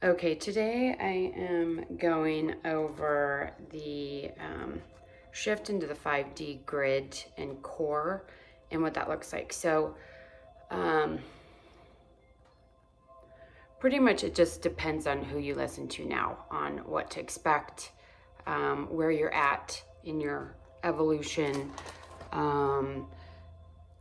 Okay, today I am going over the shift into the 5D grid and core and what that looks like. So pretty much it just depends on who you listen to now, on what to expect, where you're at in your evolution.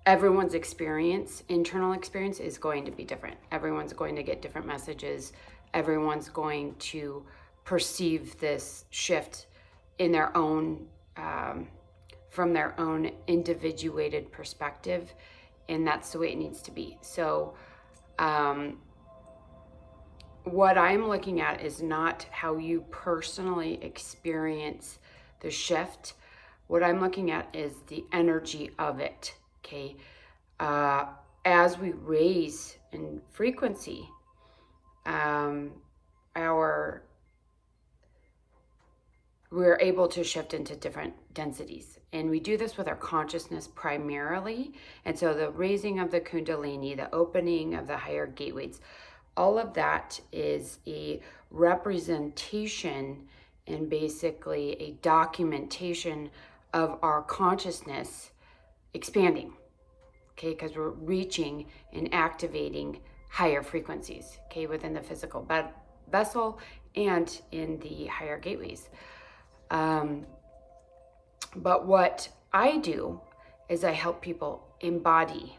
Everyone's experience, internal experience, is going to be different. Everyone's going to get different messages. Everyone's going to perceive this shift in their own, from their own individuated perspective, and that's the way it needs to be. So, what I'm looking at is not how you personally experience the shift. What I'm looking at is the energy of it. Okay, as we raise in frequency, we're able to shift into different densities, and we do this with our consciousness primarily. And so the raising of the Kundalini, the opening of the higher gateways, all of that is a representation and basically a documentation of our consciousness expanding, okay, because we're reaching and activating higher frequencies, okay, within the physical vessel and in the higher gateways. But what I do is I help people embody,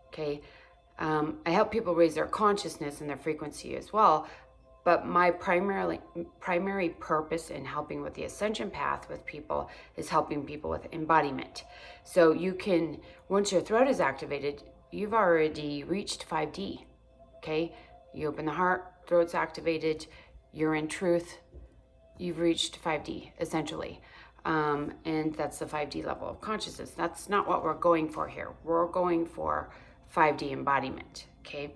okay. I help people raise their consciousness and their frequency as well. But my primary purpose in helping with the ascension path with people is helping people with embodiment. So you can, once your throat is activated, you've already reached 5D, okay? You open the heart, throat's activated, you're in truth, you've reached 5D, essentially. And that's the 5D level of consciousness. That's not what we're going for here. We're going for 5D embodiment, okay?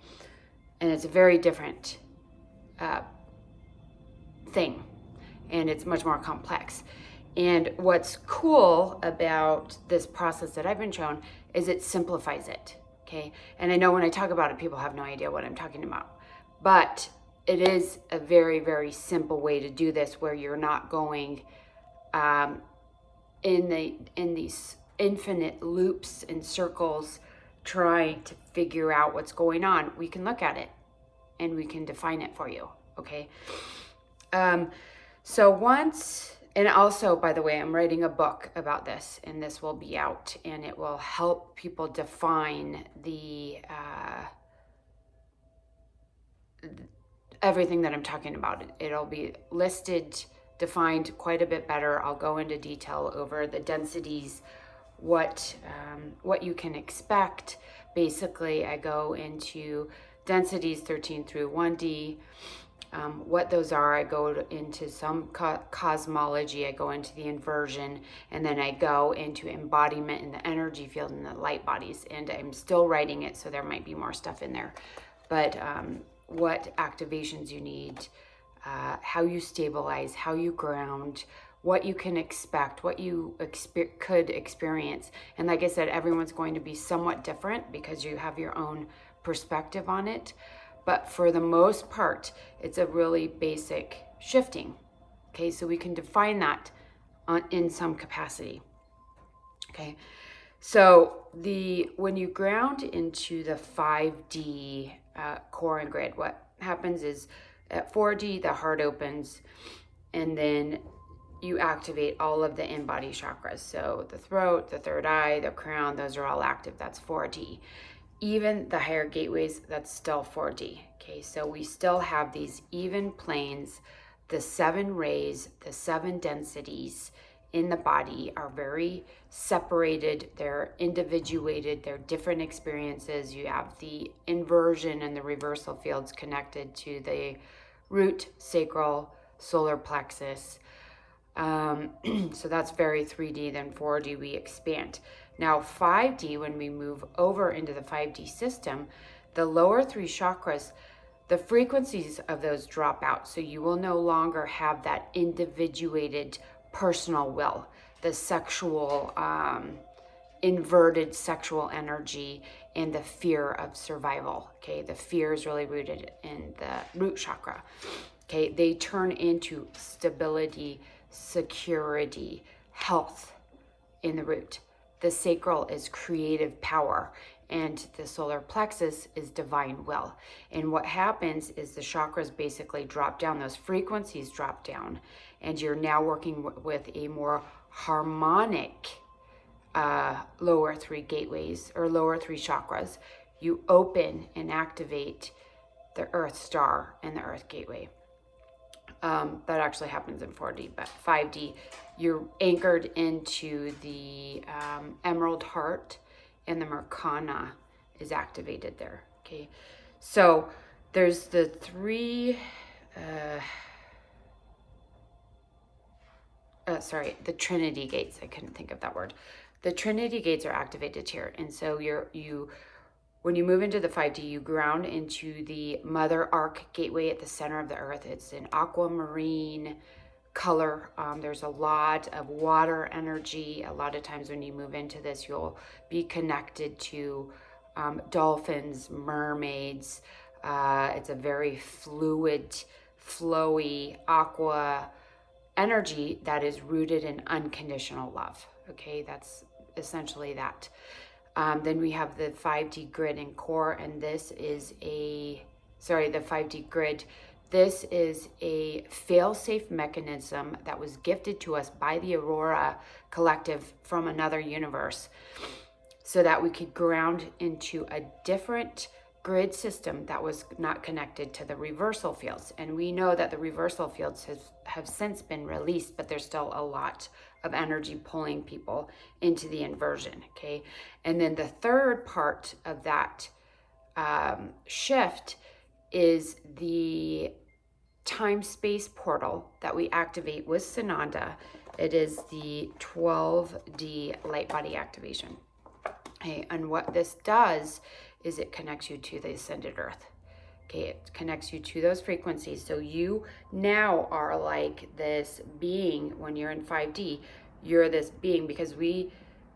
And it's a very different thing, and it's much more complex. And what's cool about this process that I've been shown is it simplifies it, okay? And I know when I talk about it, people have no idea what I'm talking about, but it is a very, very simple way to do this, where you're not going in these infinite loops and circles trying to figure out what's going on. We can look at it and we can define it for you, okay? So once, and also, by the way, I'm writing a book about this, and this will be out, and it will help people define the everything that I'm talking about. It'll be listed, defined quite a bit better. I'll go into detail over the densities, what you can expect. Basically, I go into densities 13 through 1D, what those are. I go into some cosmology, I go into the inversion, and then I go into embodiment in the energy field and the light bodies. And I'm still writing it, so there might be more stuff in there. But what activations you need, how you stabilize, how you ground, what you can expect, what you could experience. And like I said, everyone's going to be somewhat different because you have your own perspective on it. But for the most part, it's a really basic shifting. Okay, so we can define that in some capacity. Okay, so when you ground into the 5D core and grid, what happens is at 4D, the heart opens, and then you activate all of the in-body chakras. So the throat, the third eye, the crown, those are all active. That's 4D. Even the higher gateways, that's still 4D. Okay, so we still have these even planes. The 7 rays, the 7 densities in the body are very separated. They're individuated. They're different experiences. You have the inversion and the reversal fields connected to the root, sacral, solar plexus. So that's very 3D. Then 4D, we expand. Now 5D, when we move over into the 5D system, the lower 3 chakras, the frequencies of those drop out. So you will no longer have that individuated personal will, the sexual, inverted sexual energy, and the fear of survival. Okay, the fear is really rooted in the root chakra. Okay, they turn into stability, security, health in the root. The sacral is creative power, and the solar plexus is divine will. And what happens is the chakras basically drop down, those frequencies drop down, and you're now working with a more harmonic lower three gateways or lower three chakras. You open and activate the earth star and the earth gateway. That actually happens in 4D, but 5D, you're anchored into the emerald heart, and the Merkana is activated there. Okay, so there's the three, the Trinity gates. I couldn't think of that word. The Trinity gates are activated here, and so when you move into the 5D, you ground into the Mother Arc Gateway at the center of the earth. It's an aquamarine color. There's a lot of water energy. A lot of times when you move into this, you'll be connected to dolphins, mermaids. It's a very fluid, flowy aqua energy that is rooted in unconditional love. Okay, that's essentially that. Then we have the 5D grid and core, and this is the 5D grid. This is a fail-safe mechanism that was gifted to us by the Aurora Collective from another universe so that we could ground into a different grid system that was not connected to the reversal fields. And we know that the reversal fields have since been released, but there's still a lot of energy pulling people into the inversion, okay? And then the third part of that shift is the time-space portal that we activate with Sananda. It is the 12D light body activation. Okay, and what this does is it connects you to the ascended earth. Okay, it connects you to those frequencies. So you now are like this being. When you're in 5D, you're this being, because we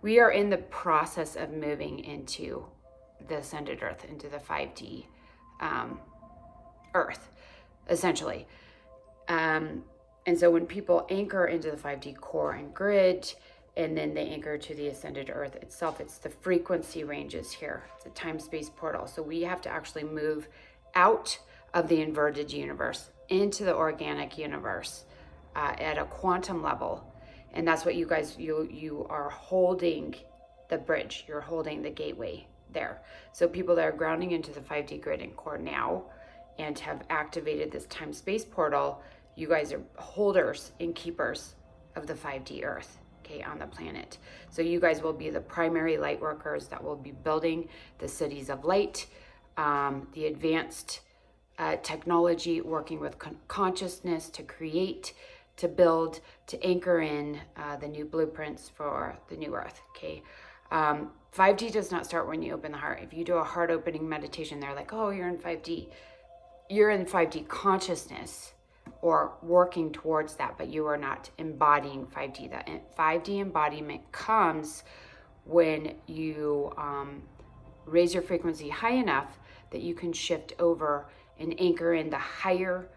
are in the process of moving into the ascended earth, into the 5D earth, essentially. And so when people anchor into the 5D core and grid, and then they anchor to the ascended earth itself, it's the frequency ranges here. It's a time-space portal. So we have to actually move out of the inverted universe into the organic universe at a quantum level. And that's what you guys, you are holding the bridge. You're holding the gateway there. So people that are grounding into the 5D grid and core now and have activated this time-space portal, you guys are holders and keepers of the 5D earth, okay, on the planet. So you guys will be the primary light workers that will be building the cities of light, the advanced technology, working with consciousness to create, to build, to anchor in the new blueprints for the new earth, okay? 5D does not start when you open the heart. If you do a heart opening meditation, they're like, oh, you're in 5D. You're in 5D consciousness or working towards that, but you are not embodying 5D. That 5D embodiment comes when you raise your frequency high enough that you can shift over and anchor in the higher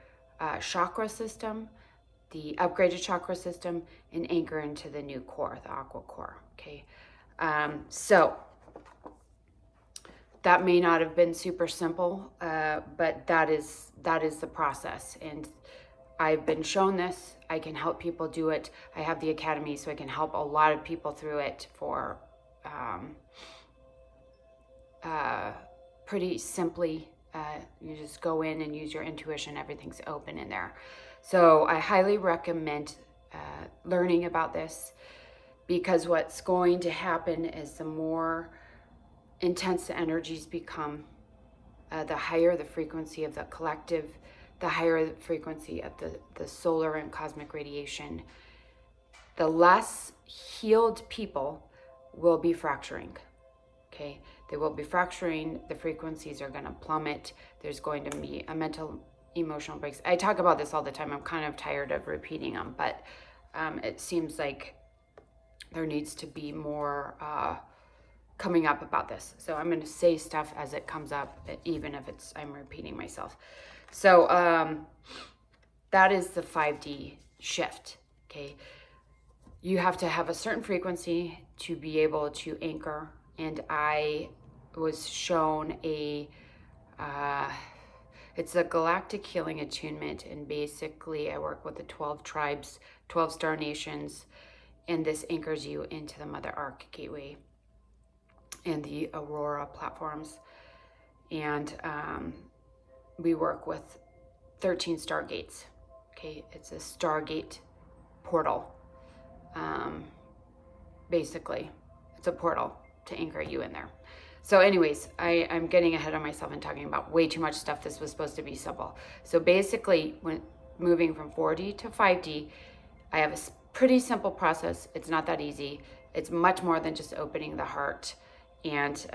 chakra system, the upgraded chakra system, and anchor into the new core, the aqua core, okay? So that may not have been super simple, but that is the process. And I've been shown this. I can help people do it. I have the Academy, so I can help a lot of people through it for pretty simply. You just go in and use your intuition. Everything's open in there. So I highly recommend learning about this, because what's going to happen is the more intense the energies become, the higher the frequency of the collective, the higher the frequency of the solar and cosmic radiation, the less healed people will be fracturing, okay? They will be fracturing, the frequencies are going to plummet, there's going to be a mental, emotional breaks. I talk about this all the time. I'm kind of tired of repeating them, but it seems like there needs to be more coming up about this. So I'm going to say stuff as it comes up, even if I'm repeating myself. So that is the 5D shift. Okay. You have to have a certain frequency to be able to anchor. And I was shown it's a galactic healing attunement. And basically I work with the 12 tribes, 12 star nations, and this anchors you into the Mother Arc Gateway and the Aurora platforms. And we work with 13 stargates. Okay, it's a stargate portal. Basically, it's a portal to anchor you in there. So anyways, I'm getting ahead of myself and talking about way too much stuff. This was supposed to be simple. So basically, when moving from 4D to 5D, I have a pretty simple process. It's not that easy. It's much more than just opening the heart. And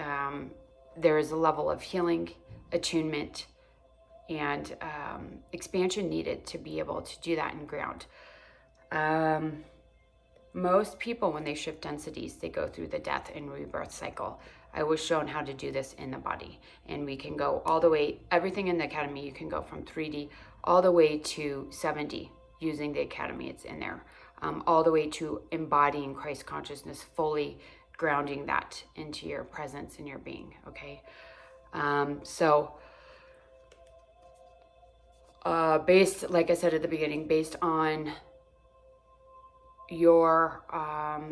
there is a level of healing, attunement, and expansion needed to be able to do that in ground. Most people, when they shift densities, they go through the death and rebirth cycle. I was shown how to do this in the body, and we can go all the way, everything in the Academy, you can go from 3D all the way to 7D using the Academy. It's in there, all the way to embodying Christ consciousness, fully grounding that into your presence and your being. Okay. Based, like I said at the beginning, based on your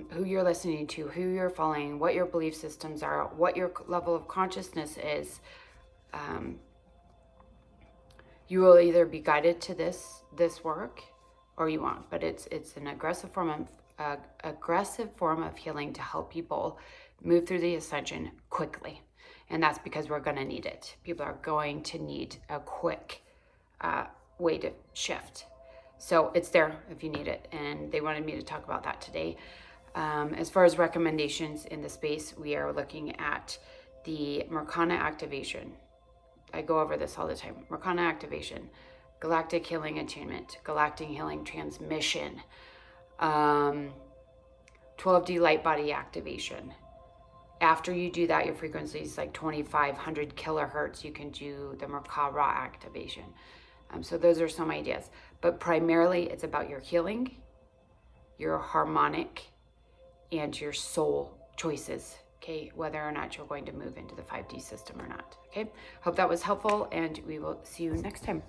who you're listening to, who you're following, what your belief systems are, what your level of consciousness is, you will either be guided to this work or you won't. But it's an aggressive form of healing to help people move through the ascension quickly, and that's because we're going to need it. People are going to need a quick way to shift. So it's there if you need it, and they wanted me to talk about that today. As far as recommendations in the space, we are looking at the Mercana activation. I go over this all the time. Mercana activation, galactic healing attunement, galactic healing transmission, 12D light body activation. After you do that, your frequency is like 2,500 kilohertz. You can do the Merkaba activation. So those are some ideas. But primarily, it's about your healing, your harmonic, and your soul choices, okay? Whether or not you're going to move into the 5D system or not, okay? Hope that was helpful, and we will see you next time.